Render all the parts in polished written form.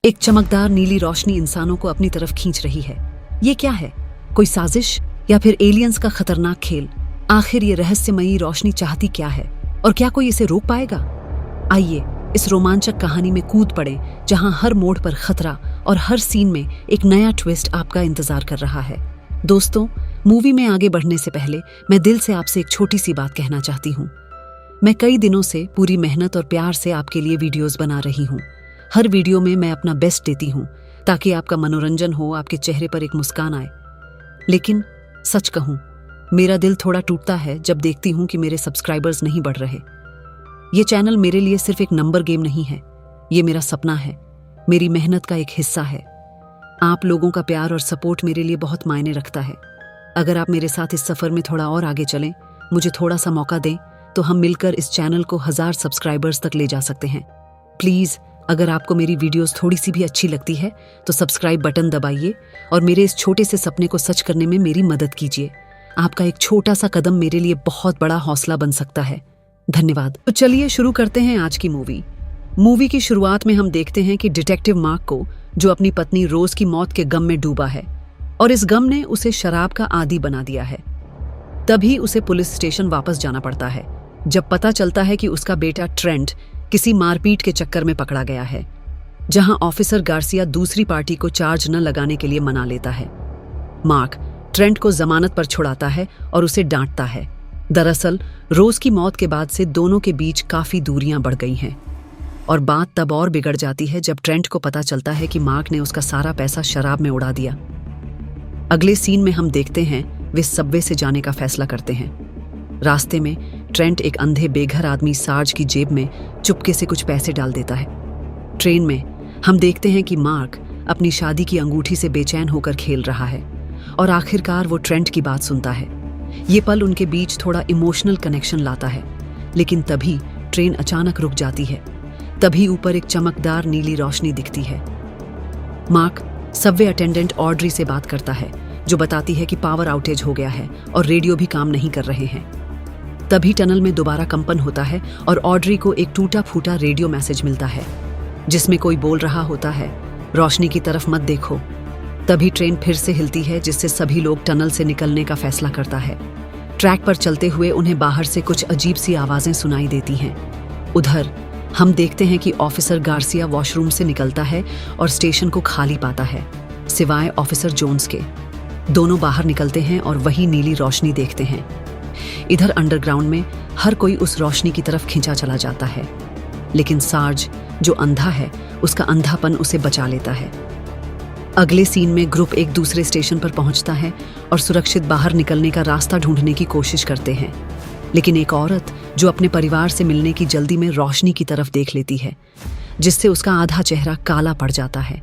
एक चमकदार नीली रोशनी इंसानों को अपनी तरफ खींच रही है। ये क्या है? कोई साजिश या फिर एलियंस का खतरनाक खेल? आखिर ये रहस्यमयी रोशनी चाहती क्या है और क्या कोई इसे रोक पाएगा? आइए इस रोमांचक कहानी में कूद पड़े, जहां हर मोड़ पर खतरा और हर सीन में एक नया ट्विस्ट आपका इंतजार कर रहा है। दोस्तों, मूवी में आगे बढ़ने से पहले मैं दिल से आपसे एक छोटी सी बात कहना चाहती हूँ। मैं कई दिनों से पूरी मेहनत और प्यार से आपके लिए वीडियोस बना रही हूँ। हर वीडियो में मैं अपना बेस्ट देती हूँ ताकि आपका मनोरंजन हो, आपके चेहरे पर एक मुस्कान आए। लेकिन सच कहूँ, मेरा दिल थोड़ा टूटता है जब देखती हूँ कि मेरे सब्सक्राइबर्स नहीं बढ़ रहे। ये चैनल मेरे लिए सिर्फ एक नंबर गेम नहीं है, ये मेरा सपना है, मेरी मेहनत का एक हिस्सा है। आप लोगों का प्यार और सपोर्ट मेरे लिए बहुत मायने रखता है। अगर आप मेरे साथ इस सफर में थोड़ा और आगे चलें, मुझे थोड़ा सा मौका दें, तो हम मिलकर इस चैनल को 1000 सब्सक्राइबर्स तक ले जा सकते हैं। प्लीज, अगर आपको मेरी वीडियोस थोड़ी सी भी अच्छी लगती है तो सब्सक्राइब बटन दबाइए और मेरे इस छोटे से सपने को सच करने में मेरी मदद कीजिए। आपका एक छोटा सा कदम मेरे लिए बहुत बड़ा हौसला बन सकता है। धन्यवाद। तो चलिए शुरू करते हैं आज की मूवी की शुरुआत में हम देखते हैं कि डिटेक्टिव मार्क को, जो अपनी पत्नी रोज की मौत के गम में डूबा है और इस गम ने उसे शराब का आदी बना दिया है, तभी उसे पुलिस स्टेशन वापस जाना पड़ता है जब पता चलता है कि उसका बेटा ट्रेंट किसी मारपीट के चक्कर में पकड़ा गया है, जहां ऑफिसर गार्सिया दूसरी पार्टी को चार्ज न लगाने के लिए मना लेता है। मार्क ट्रेंट को जमानत पर छुड़ाता है और उसे डांटता है। दरअसल रोज की मौत के बाद से दोनों के बीच काफी दूरियां बढ़ गई हैं और बात तब और बिगड़ जाती है जब ट्रेंट को पता चलता है कि मार्क ने उसका सारा पैसा शराब में उड़ा दिया। अगले सीन में हम देखते हैं वे सबवे से जाने का फैसला करते हैं। रास्ते में ट्रेंट एक अंधे बेघर आदमी सार्ज की जेब में चुपके से कुछ पैसे डाल देता है। ट्रेन में हम देखते हैं कि मार्क अपनी शादी की अंगूठी से बेचैन होकर खेल रहा है और आखिरकार वो ट्रेंट की बात सुनता है। ये पल उनके बीच थोड़ा इमोशनल कनेक्शन लाता है, लेकिन तभी ट्रेन अचानक रुक जाती है। तभी ऊपर एक चमकदार नीली रोशनी दिखती है। मार्क सबवे अटेंडेंट ऑड्री से बात करता है, जो बताती है कि पावर आउटेज हो गया है और रेडियो भी काम नहीं कर रहे हैं। तभी टनल में दोबारा कंपन होता है और ऑड्री को एक टूटा फूटा रेडियो मैसेज मिलता है, जिसमें कोई बोल रहा होता है, रोशनी की तरफ मत देखो। तभी ट्रेन फिर से हिलती है, जिससे सभी लोग टनल से निकलने का फैसला करता है। ट्रैक पर चलते हुए उन्हें बाहर से कुछ अजीब सी आवाजें सुनाई देती हैं। उधर हम देखते हैं कि ऑफिसर गार्सिया वॉशरूम से निकलता है और स्टेशन को खाली पाता है, सिवाय ऑफिसर जोन्स के। दोनों बाहर निकलते हैं और वही नीली रोशनी देखते हैं। इधर अंडरग्राउंड में हर कोई उस रोशनी की तरफ खींचा चला जाता है, लेकिन सार्ज, जो अंधा है, उसका अंधापन उसे बचा लेता है। अगले सीन में ग्रुप एक दूसरे स्टेशन पर पहुंचता है और सुरक्षित बाहर निकलने का रास्ता ढूंढने की कोशिश करते हैं, लेकिन एक औरत जो अपने परिवार से मिलने की जल्दी में रोशनी की तरफ देख लेती है, जिससे उसका आधा चेहरा काला पड़ जाता है।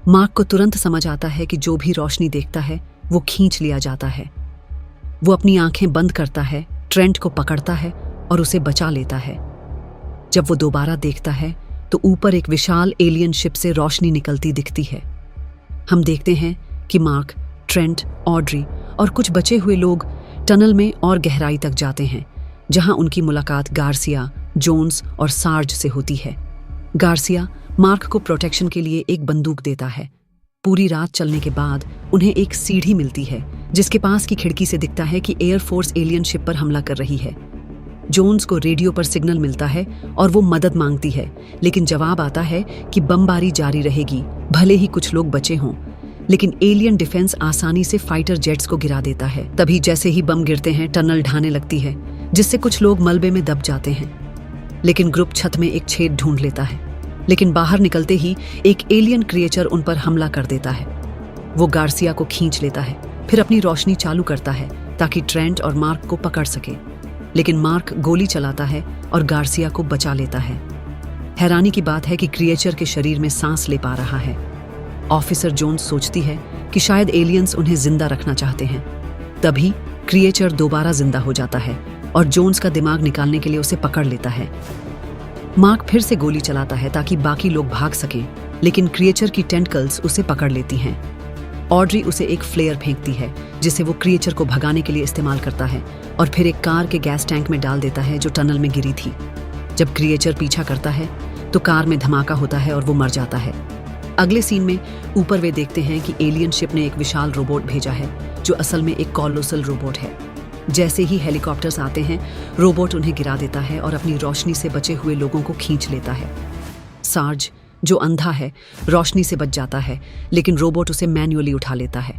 मार्क को तुरंत समझ आता है कि जो भी रोशनी देखता है वो खींच लिया जाता है। वो अपनी आंखें बंद करता है, ट्रेंट को पकड़ता है और उसे बचा लेता है। जब वो दोबारा देखता है तो ऊपर एक विशाल एलियन शिप से रोशनी निकलती दिखती है। हम देखते हैं कि मार्क, ट्रेंट, ऑड्री और कुछ बचे हुए लोग टनल में और गहराई तक जाते हैं, जहां उनकी मुलाकात गार्सिया, जोन्स और सार्ज से होती है। गार्सिया मार्क को प्रोटेक्शन के लिए एक बंदूक देता है। पूरी रात चलने के बाद उन्हें एक सीढ़ी मिलती है, जिसके पास की खिड़की से दिखता है कि एयरफोर्स एलियन शिप पर हमला कर रही है। जोन्स को रेडियो पर सिग्नल मिलता है और वो मदद मांगती है, लेकिन जवाब आता है कि बमबारी जारी रहेगी, भले ही कुछ लोग बचे हों। लेकिन एलियन डिफेंस आसानी से फाइटर जेट्स को गिरा देता है। तभी जैसे ही बम गिरते हैं, टनल ढाने लगती है, जिससे कुछ लोग मलबे में दब जाते हैं। लेकिन ग्रुप छत में एक छेद ढूंढ लेता है, लेकिन बाहर निकलते ही एक एलियन क्रिएचर उन पर हमला कर देता है। वो गार्सिया को खींच लेता है, फिर अपनी रोशनी चालू करता है ताकि ट्रेंट और मार्क को पकड़ सके। लेकिन मार्क गोली चलाता है और गार्सिया को बचा लेता है। हैरानी की बात है कि क्रिएचर के शरीर में सांस ले पा रहा है। ऑफिसर जोन्स सोचती है कि शायद एलियंस उन्हें जिंदा रखना चाहते हैं। तभी क्रिएचर दोबारा जिंदा हो जाता है और जोन्स का दिमाग निकालने के लिए उसे पकड़ लेता है। मार्क फिर से गोली चलाता है ताकि बाकी लोग भाग सकें, लेकिन क्रिएचर की टेंटकल्स उसे पकड़ लेती हैं। ऑड्री उसे एक फ्लेयर फेंकती है, जिसे वो क्रिएचर को भगाने के लिए इस्तेमाल करता है और फिर एक कार के गैस टैंक में डाल देता है जो टनल में गिरी थी। जब क्रिएचर पीछा करता है तो कार में धमाका होता है और वो मर जाता है। अगले सीन में ऊपर वे देखते हैं कि एलियन शिप ने एक विशाल रोबोट भेजा है जो असल में एक कॉलोसल रोबोट है। जैसे ही हेलीकॉप्टर्स आते हैं, रोबोट उन्हें गिरा देता है और अपनी रोशनी से बचे हुए लोगों को खींच लेता है। सार्ज, जो अंधा है, रोशनी से बच जाता है, लेकिन रोबोट उसे मैन्युअली उठा लेता है।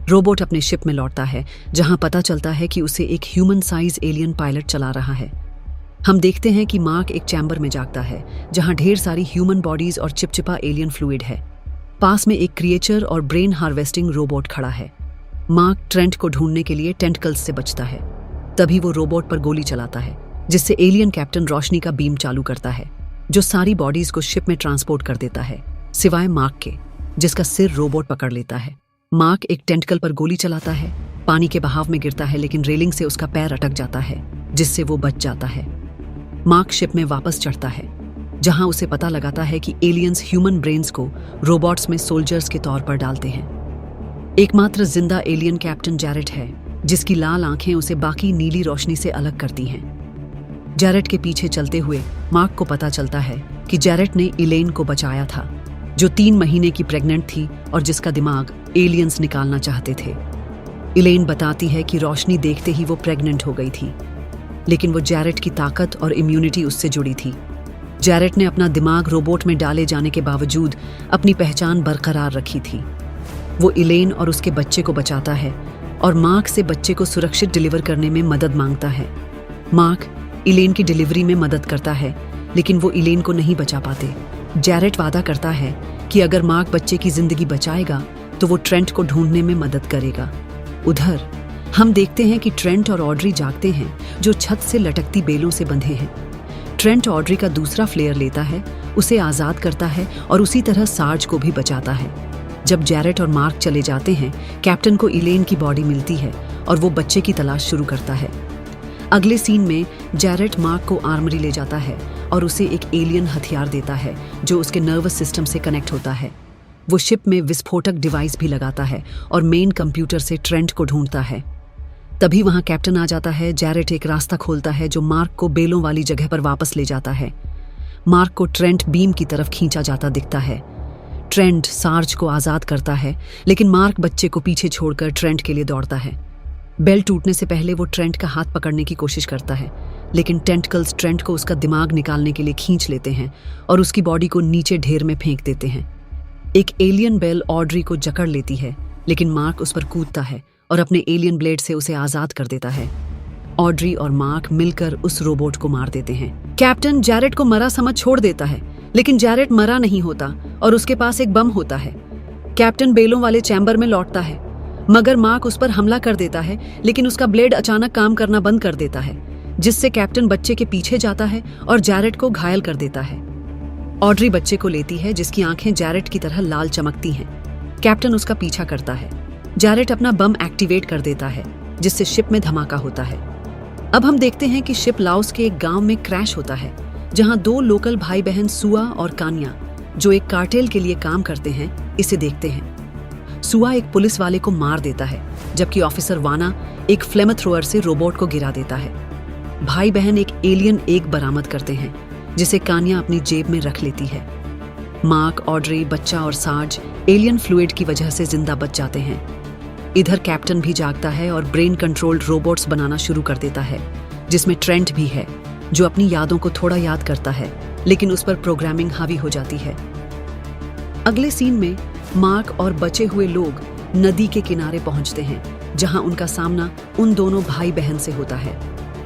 रोबोट अपने शिप में लौटता है, जहां पता चलता है कि उसे एक ह्यूमन साइज एलियन पायलट चला रहा है। हम देखते हैं कि मार्क एक चैम्बर में जागता है, जहां ढेर सारी ह्यूमन बॉडीज और चिपचिपा एलियन फ्लूइड है। पास में एक क्रिएचर और ब्रेन हार्वेस्टिंग रोबोट खड़ा है। मार्क ट्रेंट को ढूंढने के लिए टेंटकल्स से बचता है। तभी वो रोबोट पर गोली चलाता है, जिससे एलियन कैप्टन रोशनी का बीम चालू करता है, जो सारी बॉडीज को शिप में ट्रांसपोर्ट कर देता है, सिवाय मार्क के, जिसका सिर रोबोट पकड़ लेता है। मार्क एक टेंटकल पर गोली चलाता है, पानी के बहाव में गिरता है, लेकिन रेलिंग से उसका पैर अटक जाता है, जिससे वो बच जाता है। मार्क शिप में वापस चढ़ता है, जहां उसे पता लगाता है कि एलियंस ह्यूमन ब्रेन्स को रोबोट्स में सोल्जर्स के तौर पर डालते हैं। एकमात्र जिंदा एलियन कैप्टन जैरेट है, जिसकी लाल आंखें उसे बाकी नीली रोशनी से अलग करती हैं। जैरेट के पीछे चलते हुए मार्क को पता चलता है कि जैरेट ने इलेन को बचाया था, जो 3 महीने की प्रेग्नेंट थी और जिसका दिमाग एलियंस निकालना चाहते थे। इलेन बताती है कि रोशनी देखते ही वो प्रेग्नेंट हो गई थी, लेकिन वो जैरेट की ताकत और इम्यूनिटी उससे जुड़ी थी। जैरेट ने अपना दिमाग रोबोट में डाले जाने के बावजूद अपनी पहचान बरकरार रखी थी। वो इलेन और उसके बच्चे को बचाता है और मार्क से बच्चे को सुरक्षित डिलीवर करने में मदद मांगता है। मार्क इलेन की डिलीवरी में मदद करता है, लेकिन वो इलेन को नहीं बचा पाते। जैरेट वादा करता है कि अगर मार्क बच्चे की जिंदगी बचाएगा तो वो ट्रेंट को ढूंढने में मदद करेगा। उधर हम देखते हैं कि ट्रेंट और ऑड्री जागते हैं, जो छत से लटकती बेलों से बंधे हैं। ट्रेंट ऑड्री का दूसरा फ्लेयर लेता है, उसे आज़ाद करता है और उसी तरह सार्ज को भी बचाता है। जब जैरेट और मार्क चले जाते हैं, कैप्टन को इलेन की बॉडी मिलती है और वो बच्चे की तलाश शुरू करता है। अगले सीन में जैरेट मार्क को आर्मरी ले जाता है और उसे एक एलियन हथियार देता है, जो उसके नर्वस सिस्टम से कनेक्ट होता है। वो शिप में विस्फोटक डिवाइस भी लगाता है और मेन कंप्यूटर से ट्रेंट को ढूंढता है। तभी वहां कैप्टन आ जाता है। जैरेट एक रास्ता खोलता है जो मार्क को बेलों वाली जगह पर वापस ले जाता है। मार्क को ट्रेंट बीम की तरफ खींचा जाता दिखता है। ट्रेंट सार्ज को आज़ाद करता है, लेकिन मार्क बच्चे को पीछे छोड़कर ट्रेंट के लिए दौड़ता है। बेल टूटने से पहले वो ट्रेंट का हाथ पकड़ने की कोशिश करता है, लेकिन टेंटकल्स ट्रेंट को उसका दिमाग निकालने के लिए खींच लेते हैं और उसकी बॉडी को नीचे ढेर में फेंक देते हैं। एक एलियन बेल ऑड्री को जकड़ लेती है, लेकिन मार्क उस पर कूदता है और अपने एलियन ब्लेड से उसे आज़ाद कर देता है। ऑड्री और मार्क मिलकर उस रोबोट को मार देते हैं। कैप्टन जैरेट को मरा समझ छोड़ देता है, लेकिन जैरेट मरा नहीं होता और उसके पास एक बम होता है। कैप्टन बेलों वाले चैम्बर में लौटता है, मगर मार्क उस पर हमला कर देता है, लेकिन उसका ब्लेड अचानक काम करना बंद कर देता है, जिससे कैप्टन बच्चे के पीछे जाता है और जैरेट को घायल कर देता है। ऑड्री बच्चे को लेती है, जिसकी आंखें जैरेट की तरह लाल चमकती हैं। कैप्टन उसका पीछा करता है। जैरेट अपना बम एक्टिवेट कर देता है, जिससे शिप में धमाका होता है। अब हम देखते हैं कि शिप लाओस के एक गांव में क्रैश होता है, जहां 2 लोकल भाई बहन सुआ और कान्या, जो एक कार्टेल के लिए काम करते हैं, इसे देखते हैं। सुआ एक पुलिस वाले को मार देता है, जबकि ऑफिसर वाना एक फ्लेम थ्रोअर से रोबोट को गिरा देता है। भाई बहन एक एलियन एग बरामद करते हैं, जिसे कान्या अपनी जेब में रख लेती है। मार्क, ऑड्री, बच्चा और सार्ज एलियन फ्लूइड की वजह से जिंदा बच जाते हैं। इधर कैप्टन भी जागता है और ब्रेन कंट्रोल्ड रोबोट्स बनाना शुरू कर देता है, जिसमें ट्रेंट भी है, जो अपनी यादों को थोड़ा याद करता है, लेकिन उस पर प्रोग्रामिंग हावी हो जाती है। अगले सीन में मार्क और बचे हुए लोग नदी के किनारे पहुंचते हैं, जहां उनका सामना उन दोनों भाई बहन से होता है।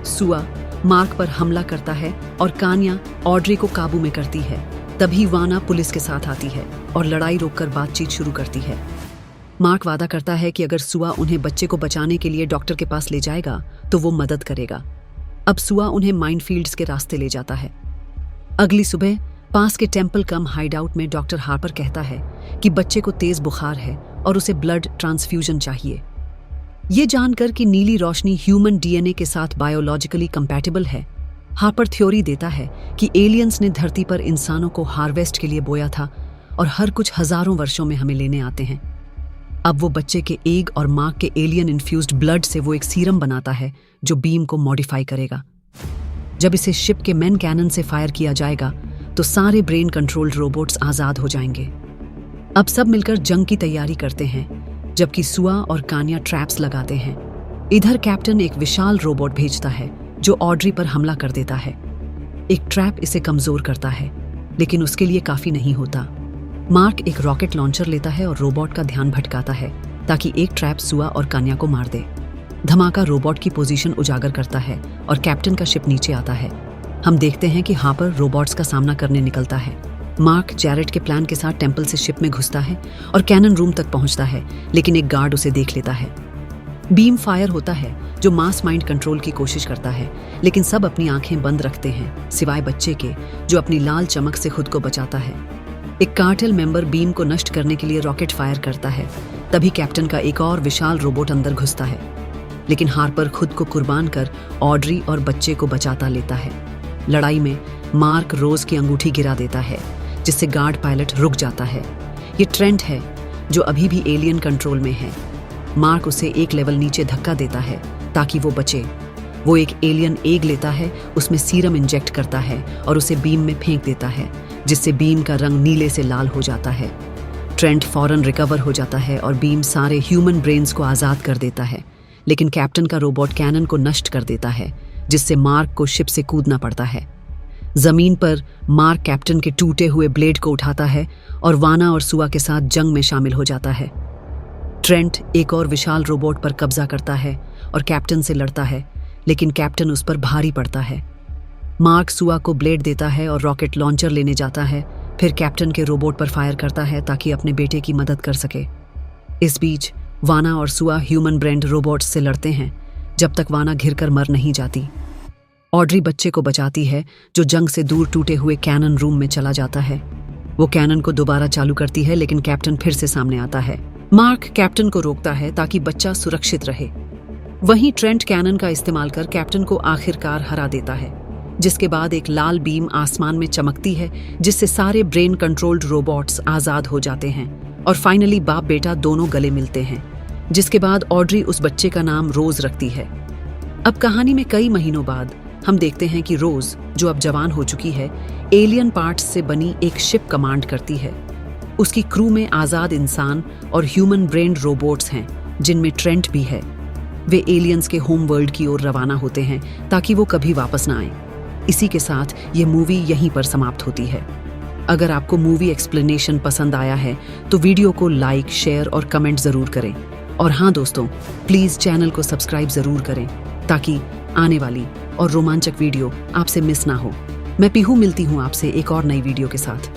सुआ मार्क पर हमला करता है और कान्या ऑड्री को काबू में करती है। तभी वाना पुलिस के साथ आती है और लड़ाई रोककर बातचीत शुरू करती है। मार्क वादा करता है कि अगर सुआ उन्हें बच्चे को बचाने के लिए डॉक्टर के पास ले जाएगा तो वो मदद करेगा। अब सुआ उन्हें माइनफील्ड्स के रास्ते ले जाता है। अगली सुबह पास के टेम्पल कम हाइडआउट में डॉक्टर हार्पर कहता है कि बच्चे को तेज बुखार है और उसे ब्लड ट्रांसफ्यूजन चाहिए। ये जानकर कि नीली रोशनी ह्यूमन डीएनए के साथ बायोलॉजिकली कंपैटिबल है, हार्पर थ्योरी देता है कि एलियंस ने धरती पर इंसानों को हार्वेस्ट के लिए बोया था और हर कुछ हजारों वर्षों में हमें लेने आते हैं। अब वो बच्चे के एग और माँ के एलियन इन्फ्यूज्ड ब्लड से वो एक सीरम बनाता है जो बीम को मॉडिफाई करेगा। जब इसे शिप के मेन कैनन से फायर किया जाएगा तो सारे ब्रेन कंट्रोल्ड रोबोट्स आज़ाद हो जाएंगे। अब सब मिलकर जंग की तैयारी करते हैं, जबकि सुआ और कान्या ट्रैप्स लगाते हैं। इधर कैप्टन एक विशाल रोबोट भेजता है जो ऑड्री पर हमला कर देता है। एक ट्रैप इसे कमजोर करता है, लेकिन उसके लिए काफी नहीं होता। मार्क एक रॉकेट लॉन्चर लेता है और रोबोट का ध्यान भटकाता है ताकि एक ट्रैप सुआ और कान्या को मार दे। धमाका रोबोट की पोजीशन उजागर करता है और कैप्टन का शिप नीचे आता है। हम देखते हैं कि हापर रोबोट्स का सामना करने निकलता है। मार्क जैरेड के प्लान के साथ टेम्पल से शिप में घुसता है और कैनन रूम तक पहुंचता है, लेकिन एक गार्ड उसे देख लेता है। बीम फायर होता है जो मास माइंड कंट्रोल की कोशिश करता है, लेकिन सब अपनी आंखें बंद रखते हैं सिवाय बच्चे के, जो अपनी लाल चमक से खुद को बचाता है। एक कार्टेल मेंबर बीम को नष्ट करने के लिए रॉकेट फायर करता है। तभी कैप्टन का एक और विशाल रोबोट अंदर घुसता है, लेकिन हार्पर खुद को कुर्बान कर ऑड्री और बच्चे को बचाता लेता है। लड़ाई में मार्क रोज की अंगूठी गिरा देता है, जिससे गार्ड पायलट रुक जाता है। ये ट्रेंट है जो अभी भी एलियन कंट्रोल में है। मार्क उसे एक लेवल नीचे धक्का देता है ताकि वो बचे। वो एक एलियन एग लेता है, उसमें सीरम इंजेक्ट करता है और उसे बीम में फेंक देता है, जिससे बीम का रंग नीले से लाल हो जाता है। ट्रेंट फौरन रिकवर हो जाता है और बीम सारे ह्यूमन ब्रेन्स को आज़ाद कर देता है, लेकिन कैप्टन का रोबोट कैनन को नष्ट कर देता है, जिससे मार्क को शिप से कूदना पड़ता है। जमीन पर मार्क कैप्टन के टूटे हुए ब्लेड को उठाता है और वाना और सुआ के साथ जंग में शामिल हो जाता है। ट्रेंट एक और विशाल रोबोट पर कब्जा करता है और कैप्टन से लड़ता है, लेकिन कैप्टन उस पर भारी पड़ता है। मार्क सुआ को ब्लेड देता है और रॉकेट लॉन्चर लेने जाता है, फिर कैप्टन के रोबोट पर फायर करता है ताकि अपने बेटे की मदद कर सके। इस बीच वाना और सुआ ह्यूमन ब्रेन्ड रोबोट्स से लड़ते हैं जब तक वाना घिरकर मर नहीं जाती। ऑड्री बच्चे को बचाती है, जो जंग से दूर टूटे हुए कैनन रूम में चला जाता है। वो कैनन को दोबारा चालू करती है, लेकिन कैप्टन फिर से सामने आता है। मार्क कैप्टन को रोकता है ताकि बच्चा सुरक्षित रहे। वहीं ट्रेंट कैनन का इस्तेमाल कर कैप्टन को आखिरकार हरा देता है, जिसके बाद एक लाल बीम आसमान में चमकती है, जिससे सारे ब्रेन कंट्रोल्ड रोबोट्स आजाद हो जाते हैं और फाइनली बाप बेटा दोनों गले मिलते हैं, जिसके बाद ऑड्री उस बच्चे का नाम रोज रखती है। अब कहानी में कई महीनों बाद हम देखते हैं कि रोज, जो अब जवान हो चुकी है, एलियन पार्ट्स से बनी एक शिप कमांड करती है। उसकी क्रू में आजाद इंसान और ह्यूमन ब्रेन्ड रोबोट्स हैं, जिनमें ट्रेंट भी है। वे एलियंस के होम वर्ल्ड की ओर रवाना होते हैं ताकि वो कभी वापस ना आए। इसी के साथ ये मूवी यहीं पर समाप्त होती है। अगर आपको मूवी एक्सप्लेनेशन पसंद आया है तो वीडियो को लाइक, शेयर और कमेंट ज़रूर करें। और हाँ दोस्तों, प्लीज़ चैनल को सब्सक्राइब ज़रूर करें ताकि आने वाली और रोमांचक वीडियो आपसे मिस ना हो। मैं पीहू मिलती हूँ आपसे एक और नई वीडियो के साथ।